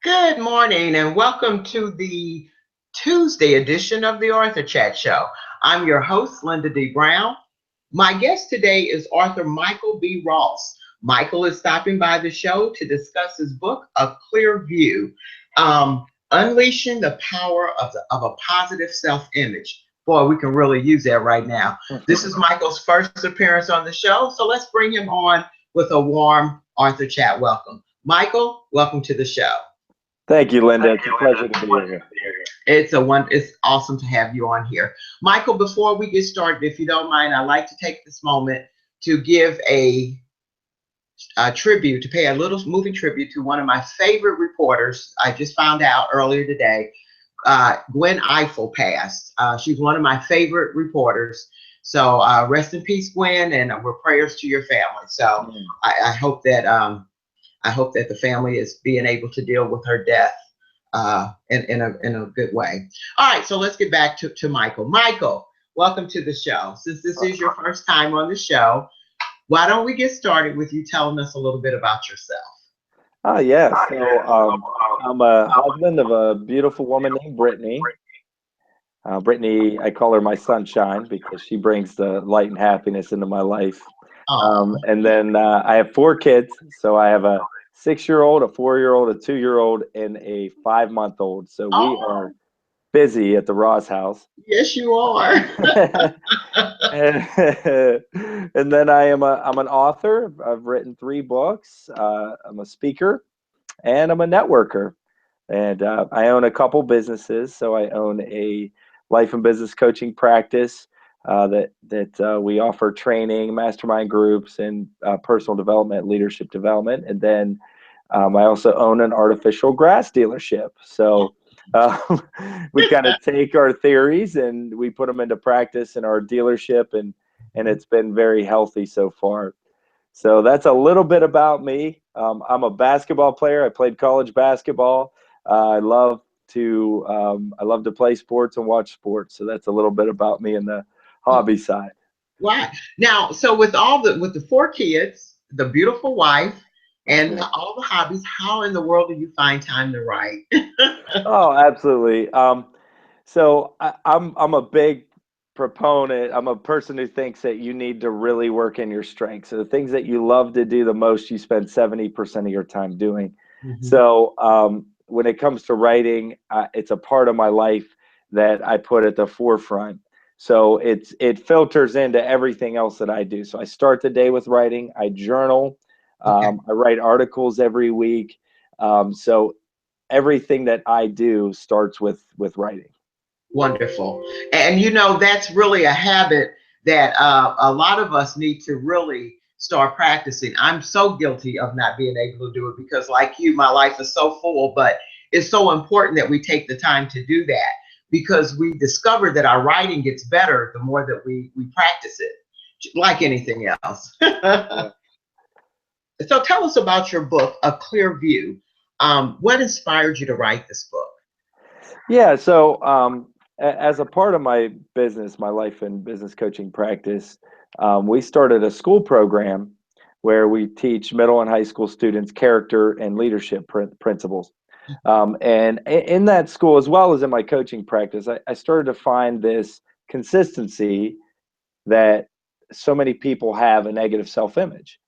Good morning and welcome to the Tuesday edition of the Author Chat Show. I'm your host, Lynda D. Brown. My guest today is author Michael B.Ross. Michael is stopping by the show to discuss his book, A Clear View, Unleashing the Power of a Positive Self-Image. Boy, we can really use that right now. This is Michael's first appearance on the show, so let's bring him on with a warm Author Chat welcome. Michael, welcome to the show. Thank you, Linda. It's a pleasure to be here. It's awesome to have you on here. Michael, before we get started, if you don't mind, I'd like to take this moment to give a tribute, to pay a little moving tribute to one of my favorite reporters. I just found out earlier today, Gwen Eiffel passed. She's one of my favorite reporters. So rest in peace, Gwen, and we're prayers to your family. So I hope that the family is being able to deal with her death in a good way. All right, so let's get back to Michael. Michael, welcome to the show. Since this is your first time on the show, why don't we get started with you telling us a little bit about yourself? Yeah. So I'm a husband of a beautiful woman named Brittany. Brittany, I call her my sunshine because she brings the light and happiness into my life. And then I have 4 kids. So I have a 6-year-old, a 4-year-old, a 2-year-old, and a 5-month-old. So we are busy at the Ross house. Yes, you are. And then I'm an author. I've written 3 books. I'm a speaker, and I'm a networker. And I own a couple businesses. So I own a life and business coaching practice that we offer training, mastermind groups, and personal development, leadership development. And then I also own an artificial grass dealership. So we kind of take our theories and we put them into practice in our dealership, and it's been very healthy so far. So that's a little bit about me. I'm a basketball player. I played college basketball. I love to play sports and watch sports. So that's a little bit about me in the hobby side. Wow. Now, so with the 4 kids, the beautiful wife, and all the hobbies, how in the world do you find time to write? Oh, absolutely. So I'm a big proponent. I'm a person who thinks that you need to really work in your strengths. So the things that you love to do the most, you spend 70% of your time doing. So when it comes to writing, it's a part of my life that I put at the forefront. So it filters into everything else that I do. So I start the day with writing. I journal. I write articles every week. So everything that I do starts with writing. Wonderful. And that's really a habit that a lot of us need to really start practicing. I'm so guilty of not being able to do it because, like you, my life is so full, but it's so important that we take the time to do that because we discover that our writing gets better the more that we practice it, like anything else. So tell us about your book, A Clear View. What inspired you to write this book? Yeah, so as a part of my business, my life and business coaching practice, we started a school program where we teach middle and high school students character and leadership principles. And in that school, as well as in my coaching practice, I started to find this consistency that so many people have a negative self-image.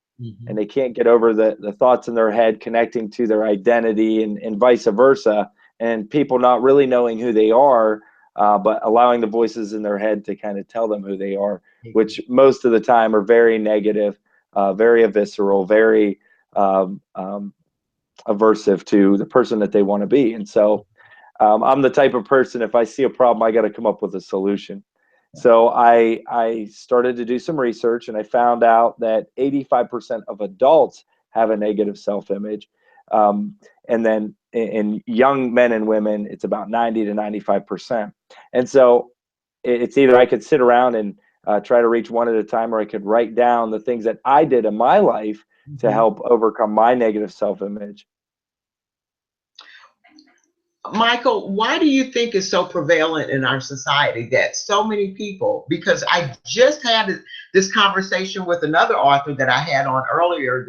And they can't get over the thoughts in their head connecting to their identity and vice versa, and people not really knowing who they are, but allowing the voices in their head to kind of tell them who they are, which most of the time are very negative, very visceral, very aversive to the person that they want to be. And so I'm the type of person, if I see a problem, I got to come up with a solution. So I started to do some research, and I found out that 85% of adults have a negative self-image. And then in young men and women, it's about 90 to 95%. And so it's either I could sit around and try to reach one at a time, or I could write down the things that I did in my life to help overcome my negative self-image. Michael, why do you think it's so prevalent in our society that so many people, because I just had this conversation with another author that I had on earlier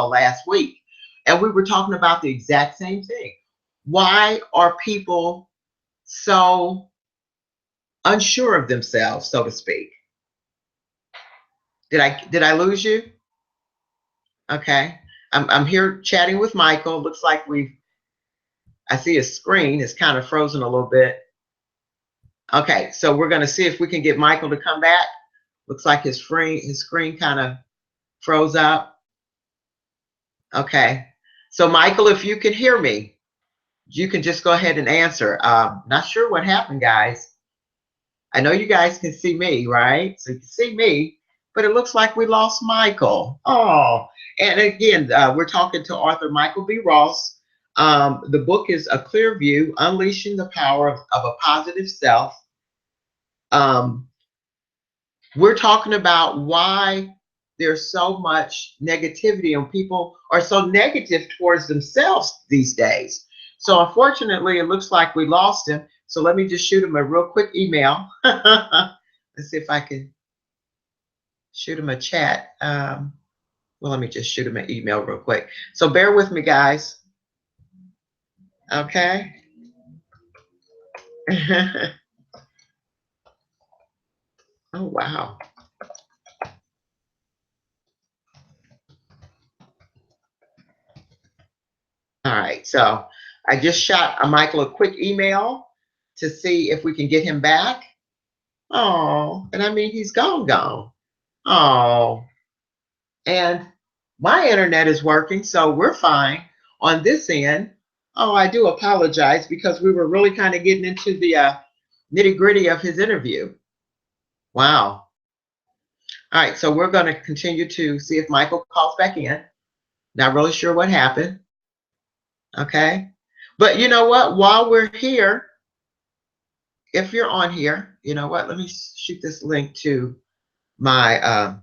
last week, and we were talking about the exact same thing. Why are people so unsure of themselves, so to speak? Did I lose you? Okay. I'm here chatting with Michael. Looks like I see his screen is kind of frozen a little bit. Okay, so we're gonna see if we can get Michael to come back. Looks like his screen kind of froze up. Okay. So Michael, if you can hear me, you can just go ahead and answer. Not sure what happened, guys. I know you guys can see me, right? So you can see me, but it looks like we lost Michael. Oh, and again, we're talking to author Michael B.Ross. The book is A Clear View, Unleashing the Power of a Positive Self. Um, we're talking about why there's so much negativity and people are so negative towards themselves these days. So unfortunately, it looks like we lost him. So let me just shoot him a real quick email. Let's see if I can shoot him a chat. Well, let me just shoot him an email real quick. So bear with me, guys. Okay. Oh, wow. All right. So I just shot Michael a quick email to see if we can get him back. Oh, and I mean, he's gone. Oh, and my internet is working, so we're fine on this end. Oh, I do apologize because we were really kind of getting into the nitty gritty of his interview. Wow. All right, so we're going to continue to see if Michael calls back in. Not really sure what happened. Okay. But you know what? While we're here, if you're on here, you know what? Let me shoot this link to my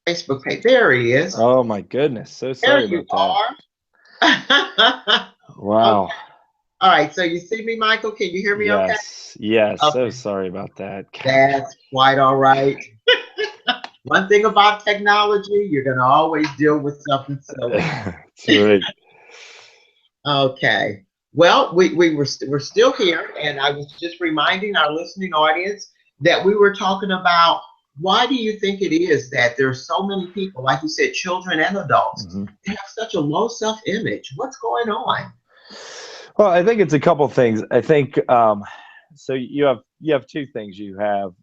Facebook page. There he is. Oh my goodness. So There sorry you about that. are. Wow. Okay. All right. So you see me, Michael? Can you hear me okay? Yes. Yes. So Okay. sorry about that. That's quite all right. One thing about technology, you're going to always deal with something silly. That's right. Okay. Well, we're still here, and I was just reminding our listening audience that we were talking about why do you think it is that there's so many people, like you said, children and adults, Mhm. they have such a low self-image. What's going on? Well, I think it's a couple things. I think so. You have two things. You have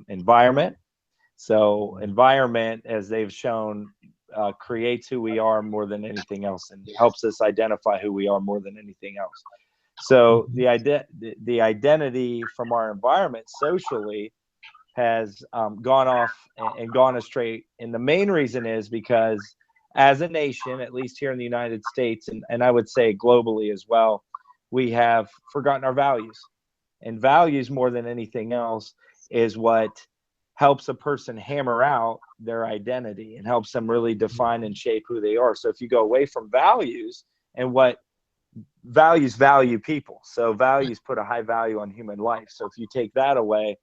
environment. So environment, as they've shown, creates who we are more than anything else, and Yes. helps us identify who we are more than anything else. So Mhm. the identity from our environment socially has gone off and gone astray. And the main reason is because as a nation, at least here in the United States, and I would say globally as well, we have forgotten our values. And values, more than anything else, is what helps a person hammer out their identity and helps them really define and shape who they are. So if you go away from values, and what values value people, so values put a high value on human life. So if you take that away,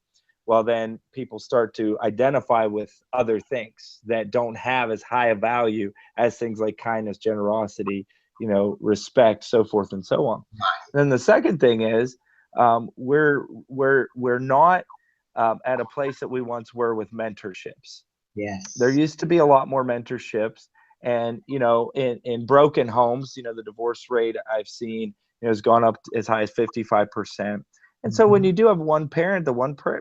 well, then people start to identify with other things that don't have as high a value as things like kindness, generosity, respect, so forth and so on. Then the second thing is, we're not at a place that we once were with mentorships. There Yes. used to be a lot more mentorships, and in broken homes, the divorce rate I've seen, has gone up as high as 55%. And so when Mhm. you do have one parent, the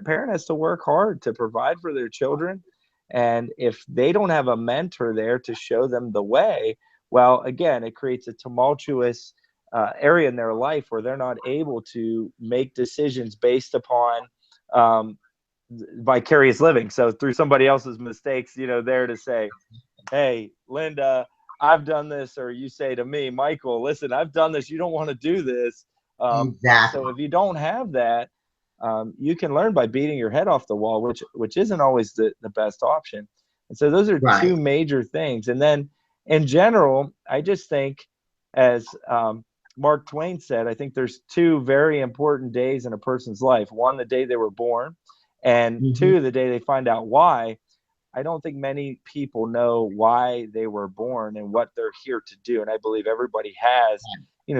parent has to work hard to provide for their children. And if they don't have a mentor there to show them the way, well, again, it creates a tumultuous area in their life where they're not able to make decisions based upon um, vicarious living. So through somebody else's mistakes, there to say, hey, Lynda, I've done this, or you say to me, Michael, listen, I've done this. You don't want to do this. So Exactly. if you don't have that, you can learn by beating your head off the wall, which isn't always the best option. And so those are Right. two major things. And then in general, I just think, as Mark Twain said, I think there's two very important days in a person's life. One, the day they were born, and Hmm. two, the day they find out why. I don't think many people know why they were born and what they're here to do. And I believe everybody has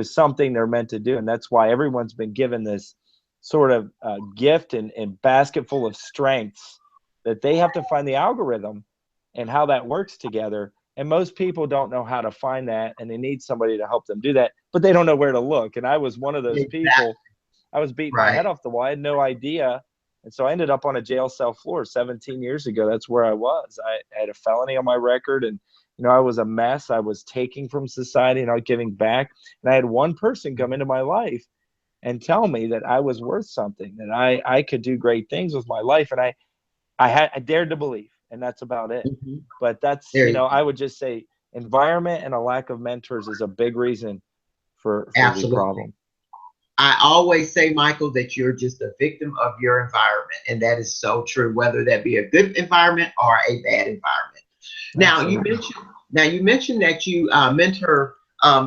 something they're meant to do. And that's why everyone's been given this sort of gift and basket full of strengths that they have to find the algorithm and how that works together. And most people don't know how to find that, and they need somebody to help them do that, but they don't know where to look. And I was one of those Exactly. people. I was beating my Right. head off the wall. I had no idea. And so I ended up on a jail cell floor 17 years ago. That's where I was. I had a felony on my record, and I was a mess. I was taking from society and not giving back. And I had one person come into my life and tell me that I was worth something, that I could do great things with my life. And I dared to believe, and that's about it. Mhm. But that's, There you go. I would just say environment and a lack of mentors is a big reason for the Absolutely. problem. I always say, Michael, that you're just a victim of your environment. And that is so true, whether that be a good environment or a bad environment. Now you Absolutely. mentioned that you mentor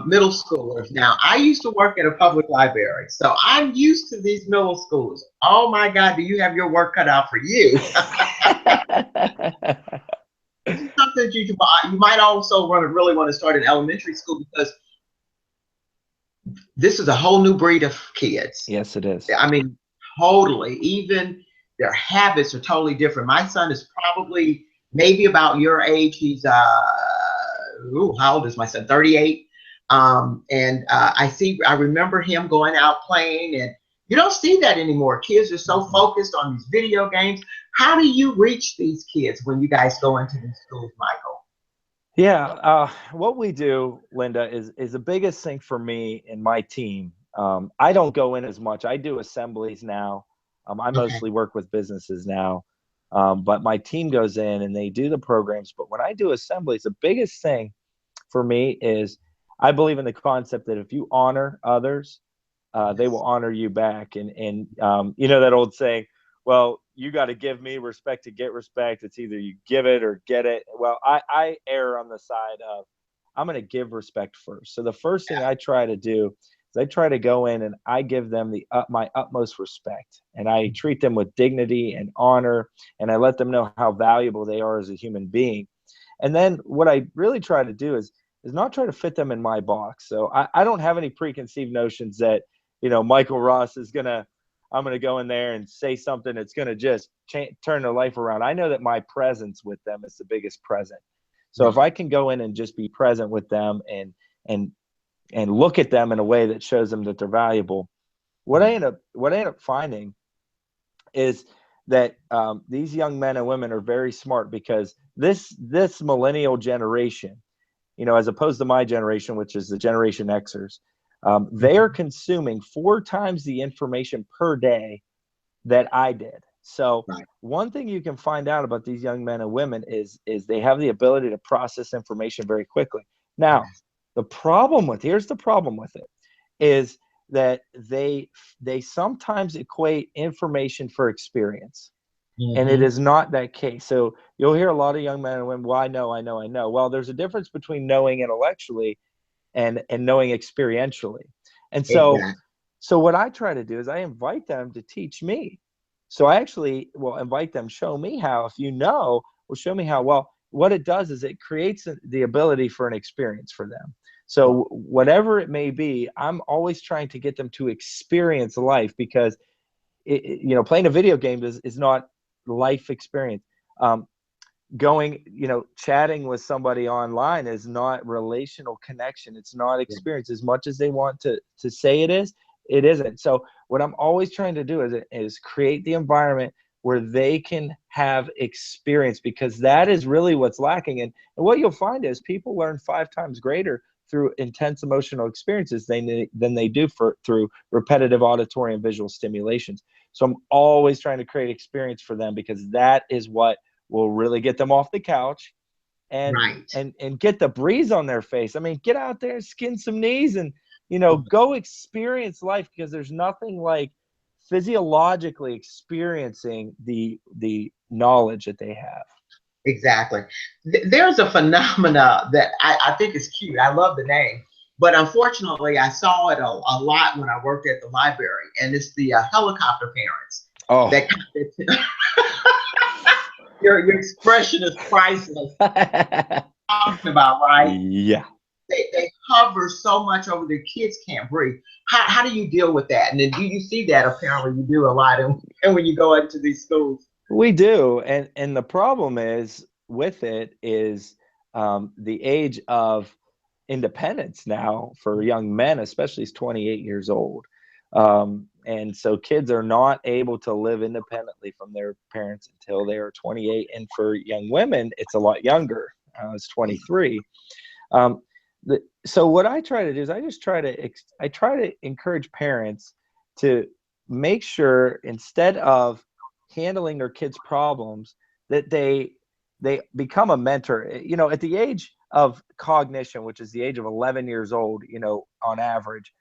middle schoolers. Now I used to work at a public library, so I'm used to these middle schoolers. Oh my God, do you have your work cut out for you? This is something that you might also really want to start in elementary school, because this is a whole new breed of kids. Yes, it is. I mean, totally. Even their habits are totally different. My son is probably maybe about your age. He's how old is my son? 38. And I remember him going out playing, and you don't see that anymore. Kids are so focused on these video games. How do you reach these kids when you guys go into these schools, Michael? Yeah, what we do, Lynda, is the biggest thing for me and my team. I don't go in as much. I do assemblies now. I Okay. mostly work with businesses now, but my team goes in and they do the programs. But when I do assemblies, the biggest thing for me is I believe in the concept that if you honor others, they will Yes. honor you back. And you know that old saying, well, you got to give me respect to get respect. It's either you give it or get it. Well, I err on the side of I'm going to give respect first. So the first thing I try to do is I try to go in and I give them my utmost respect, and I treat them with dignity and honor, and I let them know how valuable they are as a human being. And then what I really try to do is not try to fit them in my box. So I don't have any preconceived notions that, Michael Ross is I'm going to go in there and say something that's going to just turn their life around. I know that my presence with them is the biggest present. So if Right. I can go in and just be present with them and and look at them in a way that shows them that they're valuable, what I end up finding is that these young men and women are very smart, because this millennial generation, as opposed to my generation, which is the Generation Xers, they are Mhm. consuming 4 times the information per day that I did. So Right. one thing you can find out about these young men and women is they have the ability to process information very quickly. Now, Yes. here's the problem with it, is that they sometimes equate information for experience, and it Hmm. is not that case. So you'll hear a lot of young men and women, well, I know. Well, there's a difference between knowing intellectually and knowing experientially. And so Exactly. so what I try to do is I invite them to teach me. So I actually will invite them, show me how. If well, show me how. Well, what it does is it creates the ability for an experience for them. So whatever it may be, I'm always trying to get them to experience life, because playing a video game is not life experience. Um, chatting with somebody online is not relational connection. It's not Yeah. experience. As much as they want to say it is, it isn't. So what I'm always trying to do is create the environment where they can have experience, because that is really what's lacking. And what you'll find is people learn 5 times greater through intense emotional experiences than they do through repetitive auditory and visual stimulations. So I'm always trying to create experience for them, because that is what will really get them off the couch and Right. and get the breeze on their face. I mean, get out there, skin some knees, and go experience life, because there's nothing like physiologically experiencing the knowledge that they have. Exactly. There's a phenomena that I think is cute. I love the name, but unfortunately, I saw it a lot when I worked at the library, and it's the helicopter parents. Oh. That your expression is priceless. Talking about, right? Yeah. They cover so much over their kids can't breathe. How do you deal with that? And then do you see that? Apparently you do a lot and when you go into these schools. We do, and the problem is with it is the age of independence now for young men, especially, is 28 years old. And so kids are not able to live independently from their parents until they are 28. And for young women, it's a lot younger. It's 23. Um, so what I try to do is I try to encourage parents to make sure, instead of handling their kids' problems, that they become a mentor. At the age of cognition, which is the age of 11 years old, on average,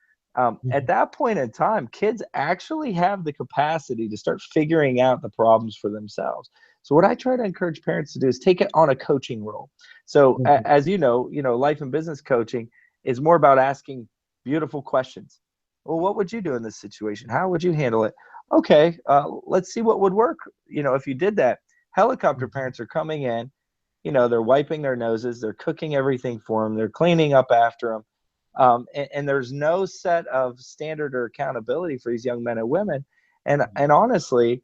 at that point in time, kids actually have the capacity to start figuring out the problems for themselves. So what I try to encourage parents to do is take it on a coaching role. So as life and business coaching is more about asking beautiful questions. Well, what would you do in this situation? How would you handle it? Okay, let's see what would work. If you did that. Helicopter parents are coming in, they're wiping their noses, they're cooking everything for them, they're cleaning up after them. And there's no set of standard or accountability for these young men and women. And honestly,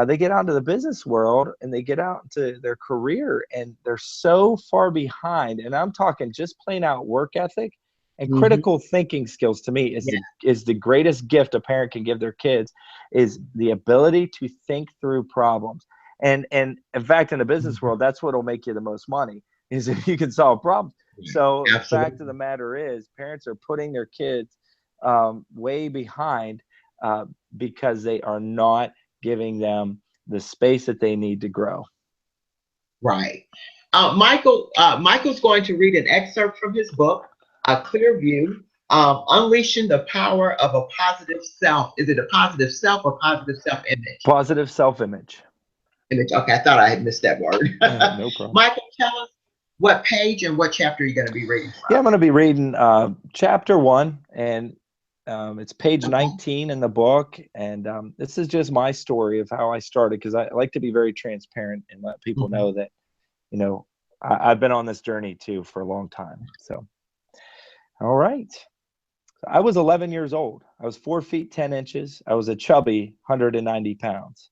they get out into the business world and they get out into their career and they're so far behind. And I'm talking just plain out work ethic and critical thinking skills. To me is the greatest gift a parent can give their kids, is the ability to think through problems. And in fact, in the business world, that's what will make you the most money, is if you can solve problems. So the fact of the matter is, parents are putting their kids way behind because they are not giving them the space that they need to grow. Right. Michael's going to read an excerpt from his book, A Clear View, Unleashing the Power of a Positive Self. Is it a positive self or positive self-image? Positive self-image. Okay, I thought I had missed that word. No problem. Michael, tell us what page and what chapter you're going to be reading from. Yeah, I'm going to be reading chapter 1, and it's page 19 in the book. And this is just my story of how I started, because I like to be very transparent and let people know that, I've been on this journey too for a long time. So, all right. So I was 11 years old. I was 4 feet 10 inches. I was a chubby 190 pounds.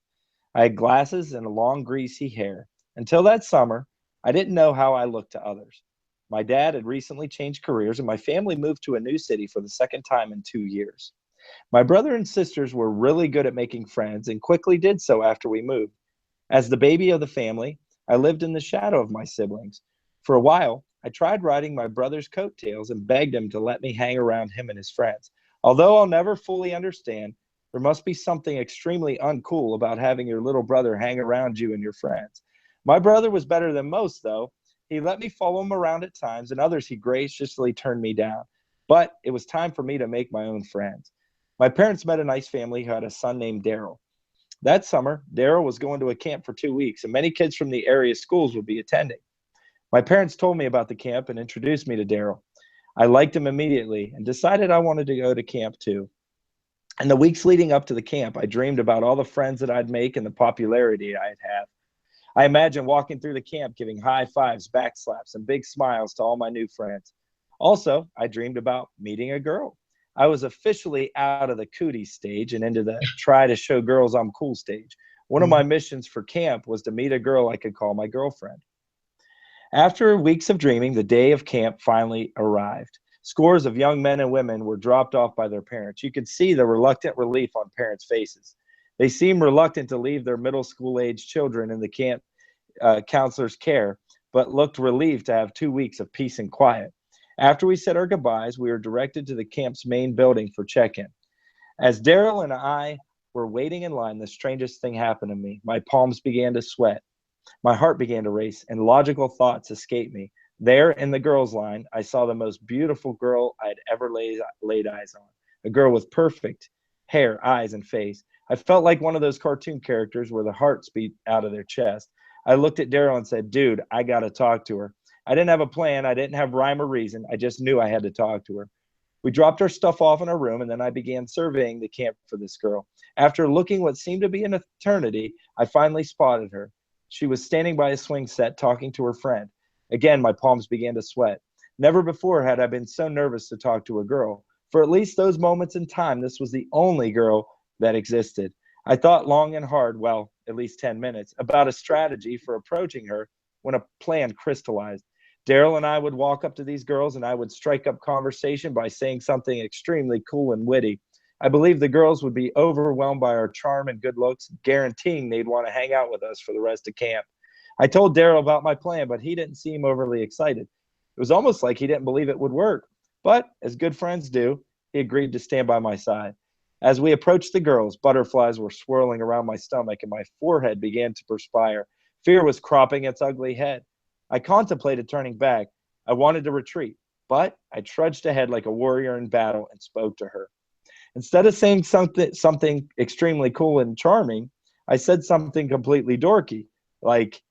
I had glasses and a long, greasy hair. Until that summer, I didn't know how I looked to others. My dad had recently changed careers, and my family moved to a new city for the second time in 2 years. My brother and sisters were really good at making friends and quickly did so after we moved. As the baby of the family, I lived in the shadow of my siblings. For a while, I tried riding my brother's coattails and begged him to let me hang around him and his friends. Although I'll never fully understand, there must be something extremely uncool about having your little brother hang around you and your friends. My brother was better than most, though. He let me follow him around at times, and others he graciously turned me down. But it was time for me to make my own friends. My parents met a nice family who had a son named Daryl. That summer, Daryl was going to a camp for 2 weeks, and many kids from the area schools would be attending. My parents told me about the camp and introduced me to Daryl. I liked him immediately and decided I wanted to go to camp too. In the weeks leading up to the camp, I dreamed about all the friends that I'd make and the popularity I'd have. I imagined walking through the camp giving high fives, backslaps, and big smiles to all my new friends. Also, I dreamed about meeting a girl. I was officially out of the cootie stage and into the try to show girls I'm cool stage. One of my missions for camp was to meet a girl I could call my girlfriend. After weeks of dreaming, the day of camp finally arrived. Scores of young men and women were dropped off by their parents. You could see the reluctant relief on parents' faces. They seemed reluctant to leave their middle school-age children in the camp counselor's care, but looked relieved to have 2 weeks of peace and quiet. After we said our goodbyes, we were directed to the camp's main building for check-in. As Daryl and I were waiting in line, the strangest thing happened to me. My palms began to sweat. My heart began to race, and logical thoughts escaped me. There, in the girls' line, I saw the most beautiful girl I had ever laid eyes on. A girl with perfect hair, eyes, and face. I felt like one of those cartoon characters where the hearts beat out of their chest. I looked at Daryl and said, "Dude, I got to talk to her." I didn't have a plan. I didn't have rhyme or reason. I just knew I had to talk to her. We dropped our stuff off in our room, and then I began surveying the camp for this girl. After looking what seemed to be an eternity, I finally spotted her. She was standing by a swing set talking to her friend. Again, my palms began to sweat. Never before had I been so nervous to talk to a girl. For at least those moments in time, this was the only girl that existed. I thought long and hard, well, at least 10 minutes, about a strategy for approaching her when a plan crystallized. Daryl and I would walk up to these girls and I would strike up conversation by saying something extremely cool and witty. I believe the girls would be overwhelmed by our charm and good looks, guaranteeing they'd want to hang out with us for the rest of camp. I told Daryl about my plan, but he didn't seem overly excited. It was almost like he didn't believe it would work. But, as good friends do, he agreed to stand by my side. As we approached the girls, butterflies were swirling around my stomach and my forehead began to perspire. Fear was cropping its ugly head. I contemplated turning back. I wanted to retreat, but I trudged ahead like a warrior in battle and spoke to her. Instead of saying something extremely cool and charming, I said something completely dorky, like,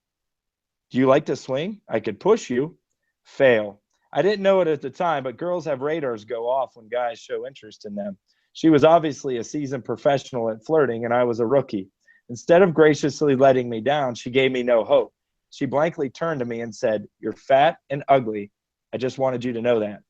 "Do you like to swing? I could push you." Fail. I didn't know it at the time, but girls have radars go off when guys show interest in them. She was obviously a seasoned professional at flirting, and I was a rookie. Instead of graciously letting me down, she gave me no hope. She blankly turned to me and said, "You're fat and ugly. I just wanted you to know that."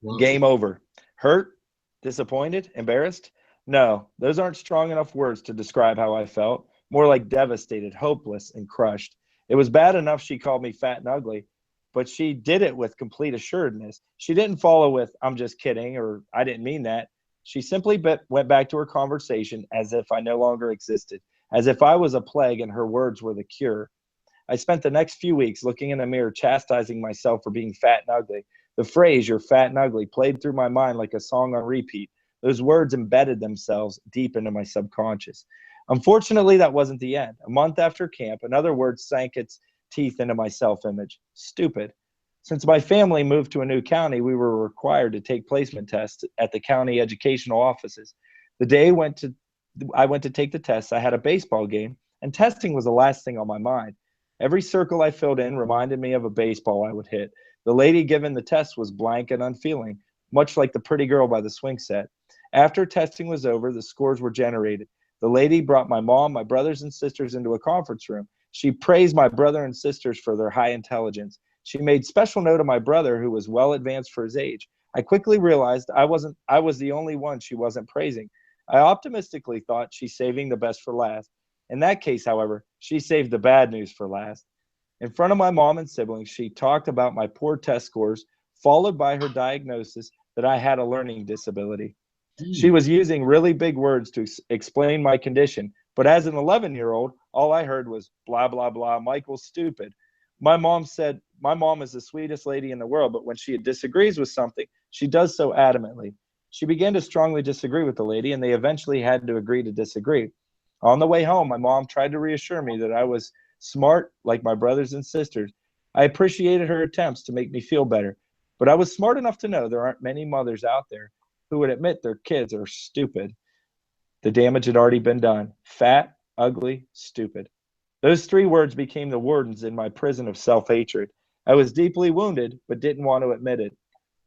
Wow. Game over. Hurt? Disappointed? Embarrassed? No, those aren't strong enough words to describe how I felt. More like devastated, hopeless, and crushed. It was bad enough she called me fat and ugly, but she did it with complete assuredness. She didn't follow with, "I'm just kidding," or "I didn't mean that." She simply went back to her conversation as if I no longer existed, as if I was a plague and her words were the cure. I spent the next few weeks looking in the mirror, chastising myself for being fat and ugly. The phrase, "you're fat and ugly," played through my mind like a song on repeat. Those words embedded themselves deep into my subconscious. Unfortunately, that wasn't the end. A month after camp, another word sank its teeth into my self image: stupid. Since my family moved to a new county, we were required to take placement tests at the county educational offices. The day I went to take the tests, I had a baseball game, and testing was the last thing on my mind. Every circle I filled in reminded me of a baseball I would hit. The lady given the test was blank and unfeeling, much like the pretty girl by the swing set. After testing was over, the scores were generated. The lady brought my mom, my brothers and sisters into a conference room. She praised my brother and sisters for their high intelligence. She made special note of my brother, who was well advanced for his age. I quickly realized I was the only one she wasn't praising. I optimistically thought she's saving the best for last. In that case, however, she saved the bad news for last. In front of my mom and siblings, she talked about my poor test scores, followed by her diagnosis that I had a learning disability. She Mm. was using really big words to explain my condition, but as an 11-year-old, all I heard was blah, blah, blah, Michael's stupid. My mom said, "My mom is the sweetest lady in the world, but when she disagrees with something, she does so adamantly." She began to strongly disagree with the lady, and they eventually had to agree to disagree. On the way home, my mom tried to reassure me that I was smart like my brothers and sisters. I appreciated her attempts to make me feel better, but I was smart enough to know there aren't many mothers out there who would admit their kids are stupid. The damage had already been done. Fat, ugly, stupid. Those three words became the wardens in my prison of self hatred. I was deeply wounded, but didn't want to admit it.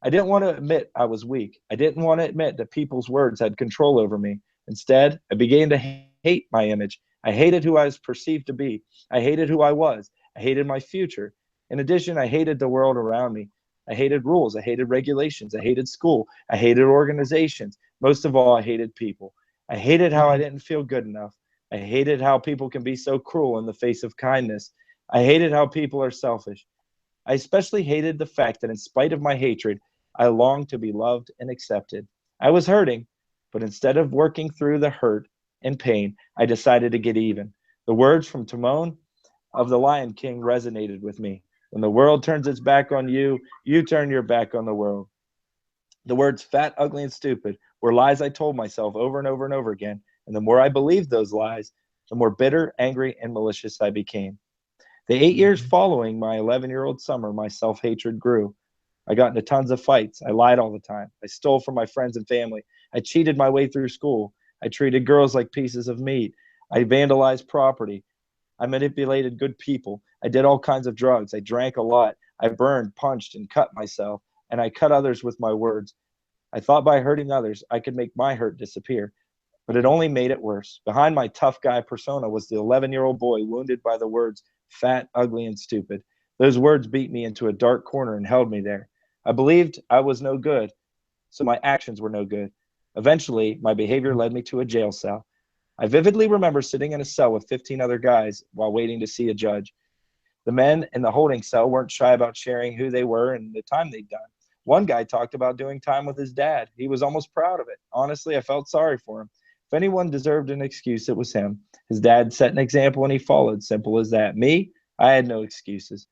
I didn't want to admit I was weak. I didn't want to admit that people's words had control over me. Instead, I began to hate my image. I hated who I was perceived to be. I hated who I was. I hated my future. In addition, I hated the world around me. I hated rules. I hated regulations. I hated school. I hated organizations. Most of all, I hated people. I hated how I didn't feel good enough. I hated how people can be so cruel in the face of kindness. I hated how people are selfish. I especially hated the fact that in spite of my hatred, I longed to be loved and accepted. I was hurting, but instead of working through the hurt and pain, I decided to get even. The words from Timon of the Lion King resonated with me. When the world turns its back on you, you turn your back on the world. The words fat, ugly, and stupid were lies I told myself over and over and over again. And the more I believed those lies, the more bitter, angry, and malicious I became. The 8 years following my 11-year-old summer, my self hatred grew. I got into tons of fights. I lied all the time. I stole from my friends and family. I cheated my way through school. I treated girls like pieces of meat. I vandalized property. I manipulated good people. I did all kinds of drugs. I drank a lot. I burned, punched, and cut myself. And I cut others with my words. I thought by hurting others, I could make my hurt disappear. But it only made it worse. Behind my tough guy persona was the 11-year-old boy wounded by the words fat, ugly, and stupid. Those words beat me into a dark corner and held me there. I believed I was no good, so my actions were no good. Eventually, my behavior led me to a jail cell. I vividly remember sitting in a cell with 15 other guys while waiting to see a judge. The men in the holding cell weren't shy about sharing who they were and the time they'd done. One guy talked about doing time with his dad. He was almost proud of it. Honestly, I felt sorry for him. If anyone deserved an excuse, it was him. His dad set an example and he followed. Simple as that. Me, I had no excuses.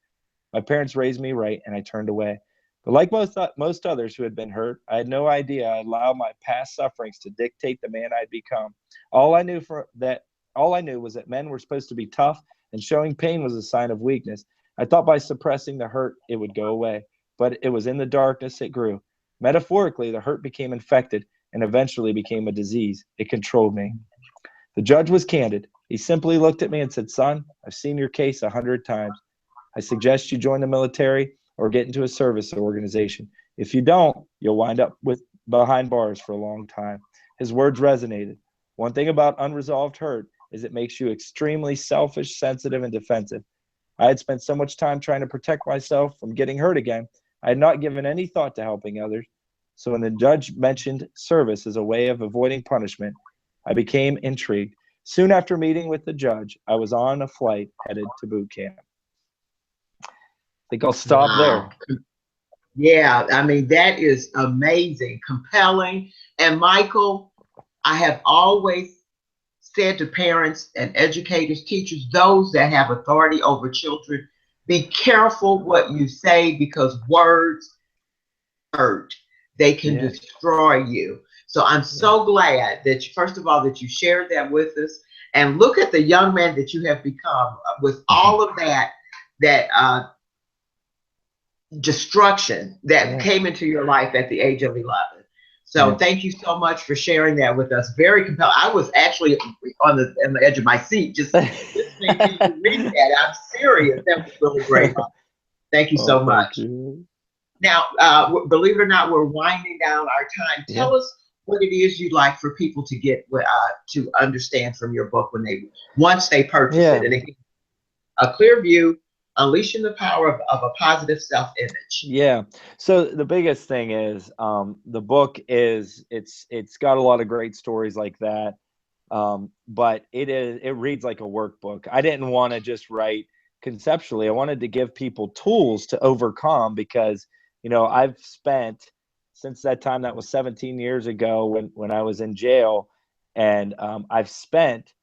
My parents raised me right, and I turned away. But like most others who had been hurt, I had no idea I allowed my past sufferings to dictate the man I'd become. All I knew for that, all I knew was that men were supposed to be tough, and showing pain was a sign of weakness. I thought by suppressing the hurt, it would go away, but it was in the darkness it grew. Metaphorically, the hurt became infected and eventually became a disease. It controlled me. The judge was candid. He simply looked at me and said, "Son, I've seen your case 100 times. I suggest you join the military or get into a service organization. If you don't, you'll wind up with behind bars for a long time." His words resonated. One thing about unresolved hurt is it makes you extremely selfish, sensitive, and defensive. I had spent so much time trying to protect myself from getting hurt again. I had not given any thought to helping others. So when the judge mentioned service as a way of avoiding punishment, I became intrigued. Soon after meeting with the judge, I was on a flight headed to boot camp. I think I'll stop Wow. there. Yeah, I mean, that is amazing, compelling. And Michael, I have always said to parents and educators, teachers, those that have authority over children, be careful what you say because words hurt. They can Yeah. destroy you. So I'm Yeah. so glad that, first of all, that you shared that with us. And look at the young man that you have become with all of that destruction that Yeah. came into your life at the age of 11. So Yeah. thank you so much for sharing that with us. Very compelling. I was actually on the edge of my seat just listening to you read that. I'm serious. That was really great. Thank you Oh, so thank much. you. Now, believe it or not, we're winding down our time. Yeah. Tell us what it is you'd like for people to get to understand from your book when they once they purchase it. Yeah. And again, a clear view, unleashing the power of a positive self-image. Yeah. So the biggest thing is the book is it's got a lot of great stories like that. But it reads like a workbook. I didn't want to just write conceptually. I wanted to give people tools to overcome because, I've spent since that time, that was 17 years ago when I was in jail. And I've spent,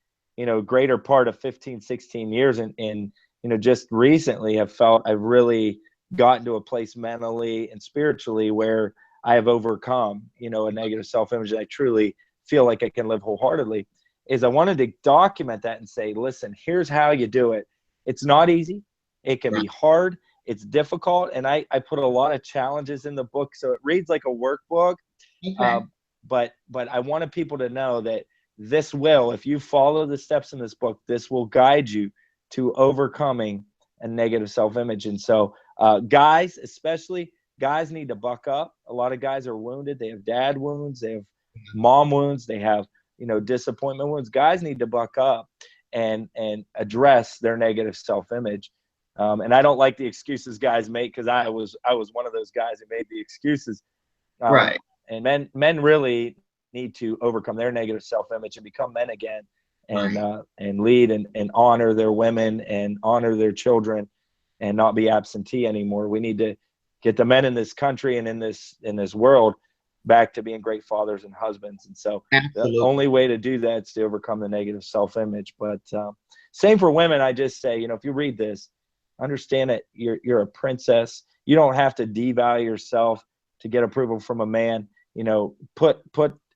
greater part of 15, 16 years in just recently have felt I've really gotten to a place mentally and spiritually where I have overcome, a negative self-image that I truly feel like I can live wholeheartedly. Is I wanted to document that and say, listen, here's how you do it. It's not easy. It can be hard. It's difficult. And I put a lot of challenges in the book. So it reads like a workbook. Okay. Uh, but I wanted people to know that this will, if you follow the steps in this book, this will guide you to overcoming a negative self-image. And so guys, especially guys, need to buck up. A lot of guys are wounded. They have dad wounds. They have mom wounds. They have disappointment wounds. Guys need to buck up and address their negative self-image. And I don't like the excuses guys make because I was one of those guys who made the excuses. Right. And men really need to overcome their negative self-image and become men again, Right. and lead and honor their women and honor their children, and not be absentee anymore. We need to get the men in this country and in this world back to being great fathers and husbands. And so the Absolutely. only way to do that is to overcome the negative self-image. But same for women. I just say, if you read this, understand that you're a princess. You don't have to devalue yourself to get approval from a man. Put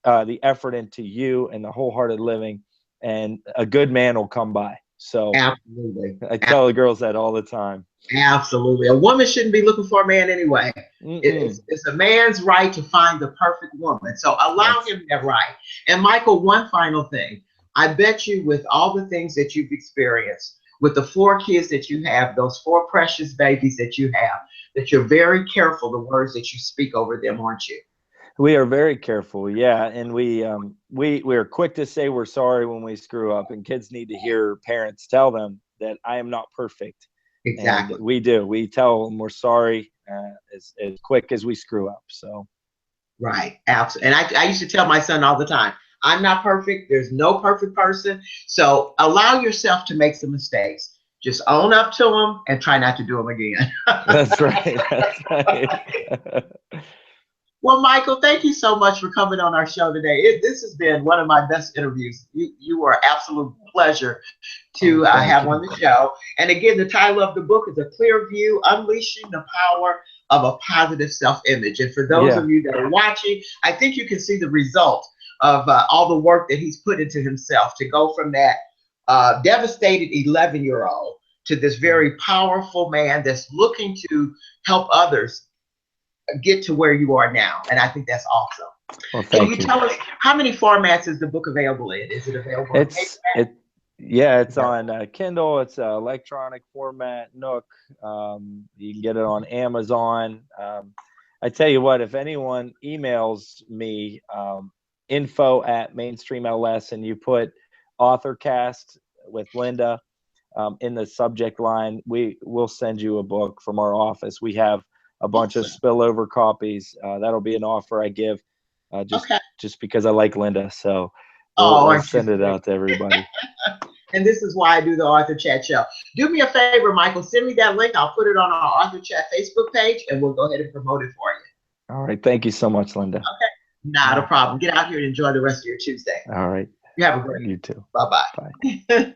the effort into you and the wholehearted living, and a good man will come by. So Absolutely. I tell the girls that all the time. Absolutely. A woman shouldn't be looking for a man anyway. Mm-mm. It's a man's right to find the perfect woman. So allow That's him that right. And Michael, one final thing. I bet you with all the things that you've experienced, with the 4 kids that you have, those 4 precious babies that you have, that you're very careful the words that you speak over them, aren't you? We are very careful, yeah, and we are quick to say we're sorry when we screw up, and kids need to hear parents tell them that I am not perfect. And Exactly. we do. We tell them we're sorry as quick as we screw up. So Right. Absolutely. And I used to tell my son all the time, I'm not perfect. There's no perfect person. So allow yourself to make some mistakes. Just own up to them and try not to do them again. that's right. That's right. Well, Michael, thank you so much for coming on our show today. This has been one of my best interviews. You were an absolute pleasure to Oh, thank have on you. the show. And again, the title of the book is A Clear View, Unleashing the Power of a Positive Self-Image. And for those Yeah. of you that are watching, I think you can see the result of all the work that he's put into himself to go from that devastated 11-year-old to this very powerful man that's looking to help others get to where you are now. And I think that's awesome. Well, Can you thank you. tell us how many formats is the book available in? Is it available in It's paperback? it. Yeah, it's on Kindle. It's electronic format, Nook. You can get it on Amazon. I tell you what, if anyone emails me info@mainstreamls and you put authorcast with Lynda in the subject line, will send you a book from our office. We have a bunch of Awesome. spillover copies. That'll be an offer I give Okay. just because I like Lynda. So Oh, we'll aren't you send it sweet? out to everybody. And this is why I do the Author Chat show. Do me a favor, Michael. Send me that link. I'll put it on our Author Chat Facebook page, and we'll go ahead and promote it for you. All right. Thank you so much, Lynda. Okay. All Not a right. problem. Get out here and enjoy the rest of your Tuesday. All right. You have a great. You too. Bye Bye. bye.